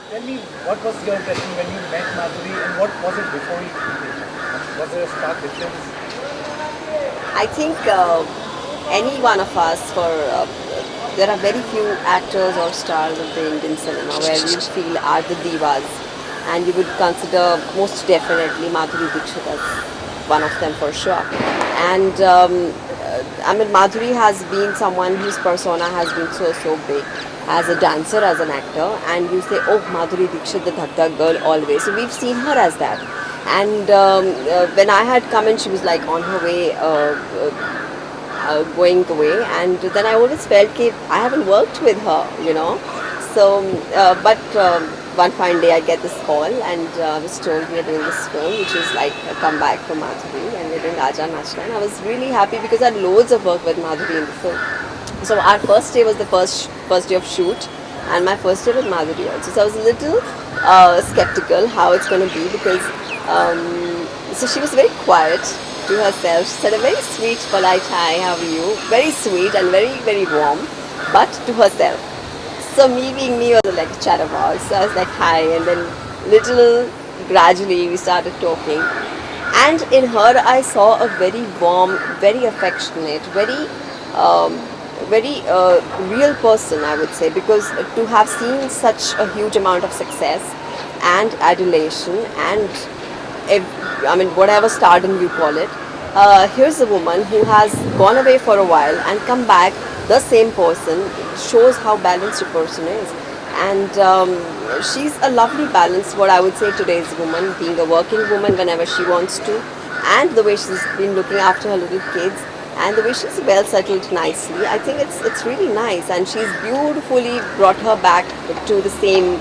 Tell me, what was your impression when you met Madhuri and what was it before you met her? Was there a stark difference? I think any one of us, there are very few actors or stars of the Indian cinema where you feel are the divas, and you would consider most definitely Madhuri Dixit as one of them for sure. And I mean, Madhuri has been someone whose persona has been so big as a dancer, as an actor, and you say, oh, Madhuri Dixit, the Dhak Dhak girl, always. So we've seen her as that. And when I had come in, she was like on her way, going away, and then I always felt that I haven't worked with her. So, but one fine day I get this call, and I was told we are doing this film, which is like a comeback from Madhuri, and we're doing Aja Nachna. And I was really happy because I had loads of work with Madhuri in the film. So our first day was the first day of shoot, and my first day with Madhuri also. So I was a little skeptical how it's going to be because so she was very quiet to herself. She said a very sweet, polite hi, how are you? Very sweet and very warm, but to herself. So me being me was like a chatterbox. So I was like hi, and then little gradually we started talking. And in her, I saw a very warm, very affectionate, um, very real person, I would say, because to have seen such a huge amount of success and adulation and I mean, whatever stardom you call it, here's a woman who has gone away for a while and come back the same person, shows how balanced a person is. And she's a lovely balance, what I would say today's woman, being a working woman whenever she wants to, and the way she's been looking after her little kids, and the way she's well settled nicely. I think it's really nice, and she's beautifully brought her back to the same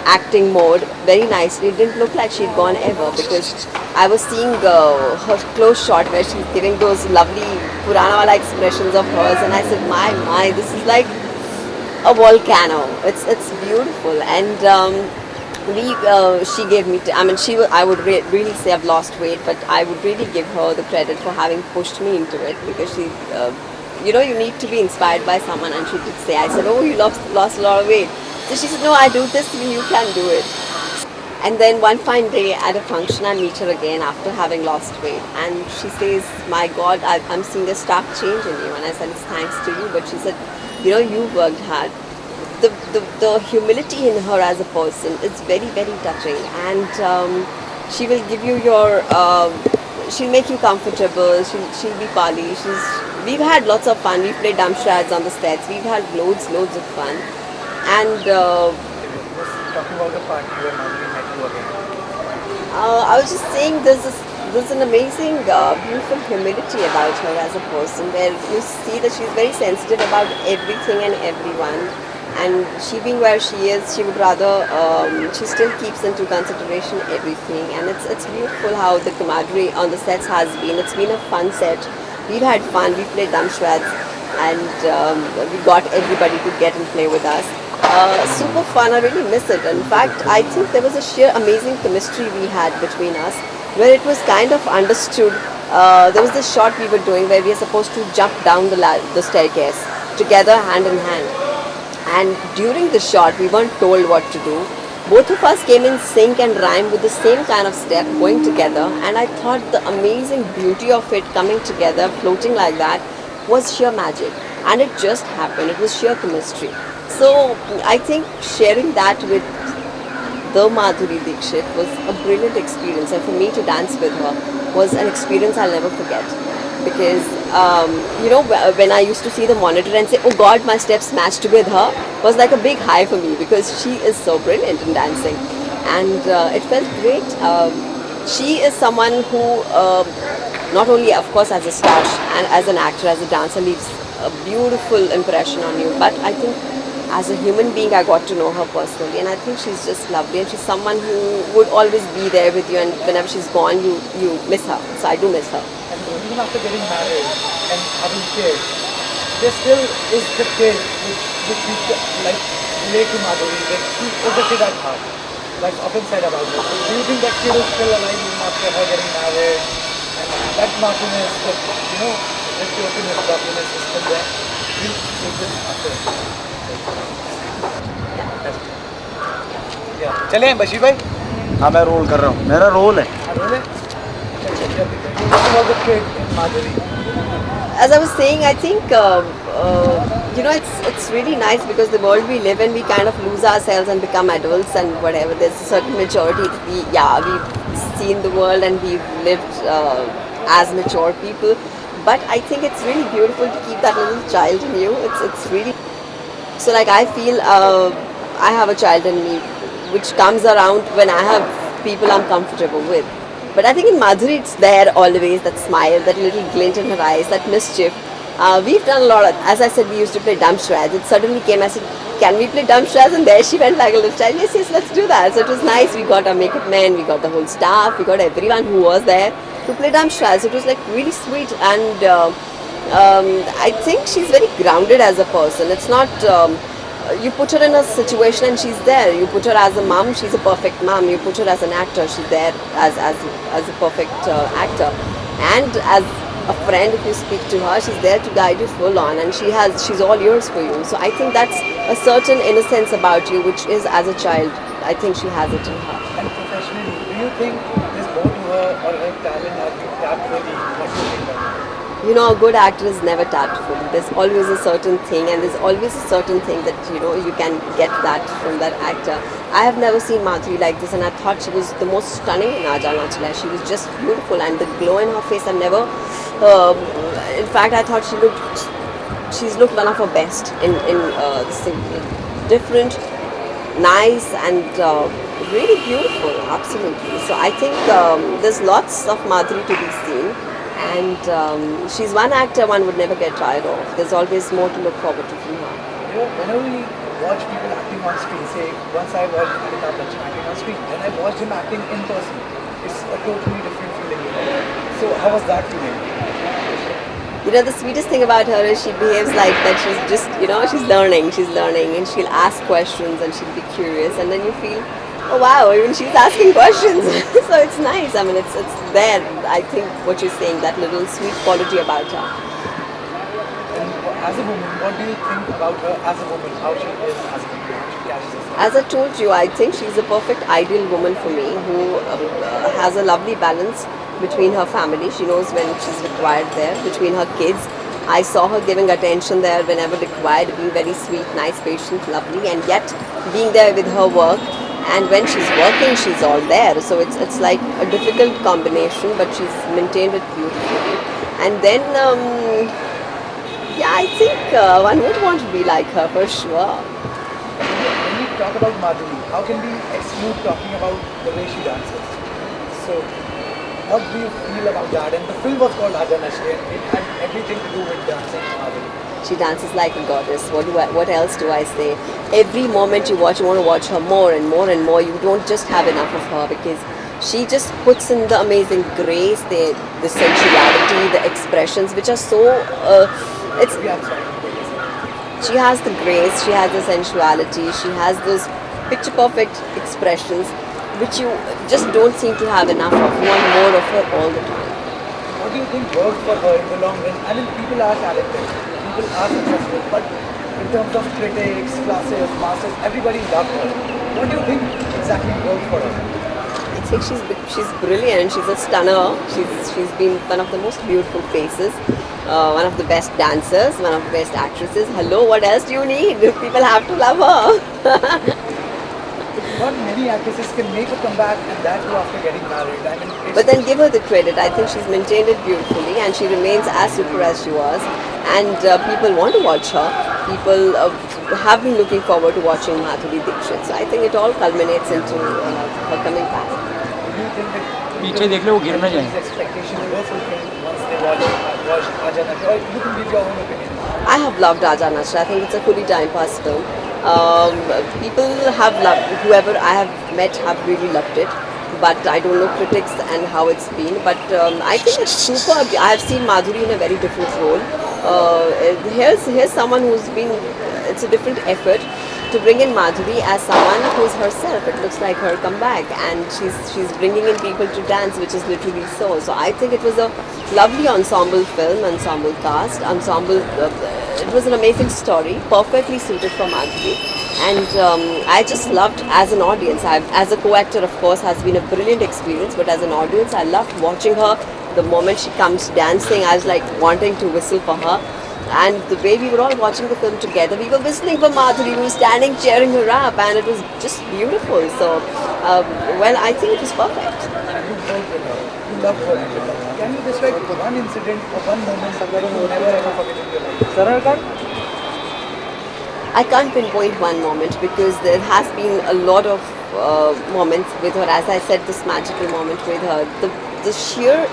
acting mode very nicely. It didn't look like she'd gone ever because I was seeing her close shot where she's giving those lovely Purana-wala expressions of hers, and I said, my, this is like a volcano. It's beautiful, and she gave me. I mean, I would really say I've lost weight, but I would really give her the credit for having pushed me into it because she. You need to be inspired by someone, and she did say, I said, oh, you lost a lot of weight. So she said, no, I do this, you can do it. And then one fine day at a function, I meet her again after having lost weight. And she says, my God, I'm seeing a stark change in you. And I said, it's thanks to you. But she said, you worked hard. The humility in her as a person is very touching. And she will give you she'll make you comfortable. She'll be pali. We've had lots of fun. We've played dumb charades on the sets. We've had loads of fun. And Talking about the part where Madhuri met you again. I was just saying there's an amazing, beautiful humility about her as a person where you see that she's very sensitive about everything and everyone. And she being where she is, she would rather, she still keeps into consideration everything. And it's beautiful how the camaraderie on the sets has been. It's been a fun set. We've had fun. We played Damshwads, and we got everybody to get and play with us. Super fun. I really miss it. In fact, I think there was a sheer amazing chemistry we had between us, where it was kind of understood. There was this shot we were doing where we were supposed to jump down the staircase together, hand in hand. And during the shot, we weren't told what to do. Both of us came in sync and rhyme with the same kind of step going together. And I thought the amazing beauty of it coming together, floating like that, was sheer magic. And it just happened. It was sheer chemistry. So I think sharing that with the Madhuri Dixit was a brilliant experience. And for me to dance with her was an experience I'll never forget. Because, when I used to see the monitor and say, oh God, my steps matched with her, was like a big high for me because she is so brilliant in dancing. And it felt great. She is someone who, not only, of course, as a star and as an actor, as a dancer, leaves a beautiful impression on you. But I think as a human being, I got to know her personally, and I think she's just lovely. And she's someone who would always be there with you, and whenever she's gone, you miss her. So I do miss her. And even after getting married and having kids, there still is the kid which we like relate to Madhuri. That she is the kid at heart. That's often said about her. So do you think that kid is still alive even after her getting married? And that naughtiness, that quirkiness, bubbliness is still there. Do you think this after? चले बशीर भाई हाँ मैं role कर रहा हूँ, मेरा role है। What about the kid in Madhuri? As I was saying, I think it's really nice because the world we live in, we kind of lose ourselves and become adults and whatever. There's a certain maturity. We've seen the world and we've lived as mature people. But I think it's really beautiful to keep that little child in you. It's really so like I feel I have a child in me, which comes around when I have people I'm comfortable with. But I think in Madhuri it's there always, that smile, that little glint in her eyes, that mischief. We've done a lot of, as I said, we used to play dump shreds. It suddenly came, I said, can we play dump shreds? And there she went like a little child, yes, let's do that. So it was nice. We got our makeup men, we got the whole staff, we got everyone who was there to play dump shreds. It was like really sweet, and I think she's very grounded as a person. It's not, you put her in a situation and she's there. You put her as a mom, she's a perfect mom. You put her as an actor, she's there as a perfect actor. And as a friend, if you speak to her, she's there to guide you full on, and she's all yours for you. So I think that's a certain innocence about you, which is as a child, I think she has it in her. And professionally, do you think there's more to her or her talent has been tapped fully? What do you think of it? You know, a good actor is never tactful. There's always a certain thing, and there's always a certain thing that you can get that from that actor. I have never seen Madhuri like this, and I thought she was the most stunning in Aja Nachla. She was just beautiful, and the glow in her face. I've never, in fact, I thought she's looked one of her best in this thing. Different, nice, and really beautiful. Absolutely. So I think there's lots of Madhuri to be seen. And she's one actor one would never get tired of. There's always more to look forward to from her. Whenever we watch people acting on screen, say once I watched Amitabh Bachchan acting on screen, then I watched him acting in person. It's a totally different feeling. So how was that feeling? The sweetest thing about her is she behaves like that. She's just, she's learning, and she'll ask questions and she'll be curious, and then you feel, oh wow, even she's asking questions. So it's nice. I mean, it's there. I think what you're saying, that little sweet quality about her. And as a woman, what do you think about her as a woman? How she is as a woman? How she carries herself? As I told you, I think she's a perfect ideal woman for me, who has a lovely balance between her family. She knows when she's required there, between her kids. I saw her giving attention there whenever required, being very sweet, nice, patient, lovely, and yet being there with her work. And when she's working, she's all there. So it's like a difficult combination, but she's maintained it beautifully. And then, I think one would want to be like her for sure. When we talk about Madhuri, how can we exclude talking about the way she dances? So, what do you feel about that? And the film was called Aja Nachle, and it had everything to do with dancing Madhuri. She dances like a goddess. What else do I say? Every moment you watch, you want to watch her more and more and more. You don't just have enough of her, because she just puts in the amazing grace, the sensuality, the expressions, which are so. She has the grace, she has the sensuality, she has those picture perfect expressions, which you just don't seem to have enough of. You want more of her all the time. What do you think worked for her in the long run? I mean, people are talented, people are successful, but in terms of critics, classes, masters, everybody loved her. What do you think exactly worked for her? I think she's brilliant. She's a stunner. She's been one of the most beautiful faces, one of the best dancers, one of the best actresses. Hello, what else do you need? People have to love her. Not many actresses can make a comeback, and that too after getting married. I mean, But then give her the credit. I think she's maintained it beautifully, and she remains as super as she was. And people want to watch her. People have been looking forward to watching Madhuri Dixit. So I think it all culminates into her coming back. do you think that पीछे देख लो वो गिर ना जाए. these expectations were fulfilled once they watched Aja Nachle? Or you can give your own opinion. I have loved Aja Nachle. I think it's a fully time pass film. People have loved, whoever I have met have really loved it, but I don't know critics and how it's been, but I think it's super. I have seen Madhuri in a very different role. Here's someone who's been, it's a different effort to bring in Madhuri as someone who's herself. It looks like her comeback, and she's bringing in people to dance, which is literally so. So I think it was a lovely ensemble film, ensemble cast, ensemble it was an amazing story, perfectly suited for Madhuri. And I just loved as an audience. As a co-actor, of course, has been a brilliant experience. But as an audience, I loved watching her. The moment she comes dancing, I was like wanting to whistle for her. And the way we were all watching the film together, we were whistling for Madhuri. We were standing, cheering her up, and it was just beautiful. So, well, I think it was perfect. You worked with her. You loved working with her. Can you describe one incident or one moment that you will never ever forget in your life? I can't pinpoint one moment because there has been a lot of moments with her. As I said, this magical moment with her, the sheer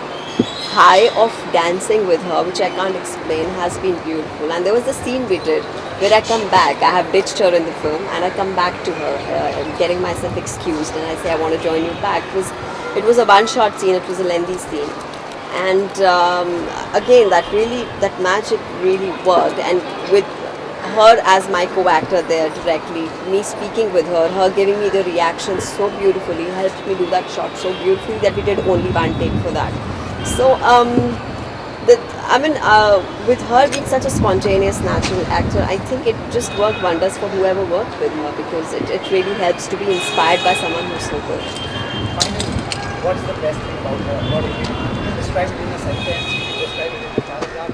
high of dancing with her, which I can't explain, has been beautiful. And there was a scene we did where I come back. I have ditched her in the film, and I come back to her, getting myself excused, and I say, I want to join you back. It was a one-shot scene. It was a lengthy scene, and again, that magic really worked. And with her as my co-actor there directly, me speaking with her, her giving me the reactions so beautifully, helped me do that shot so beautifully that we did only one take for that. So, with her being such a spontaneous, natural actor, I think it just worked wonders for whoever worked with her because it really helps to be inspired by someone who's so good. Finally, what's the best thing about her? What if you describe it in a sentence? You describe it in a paragraph?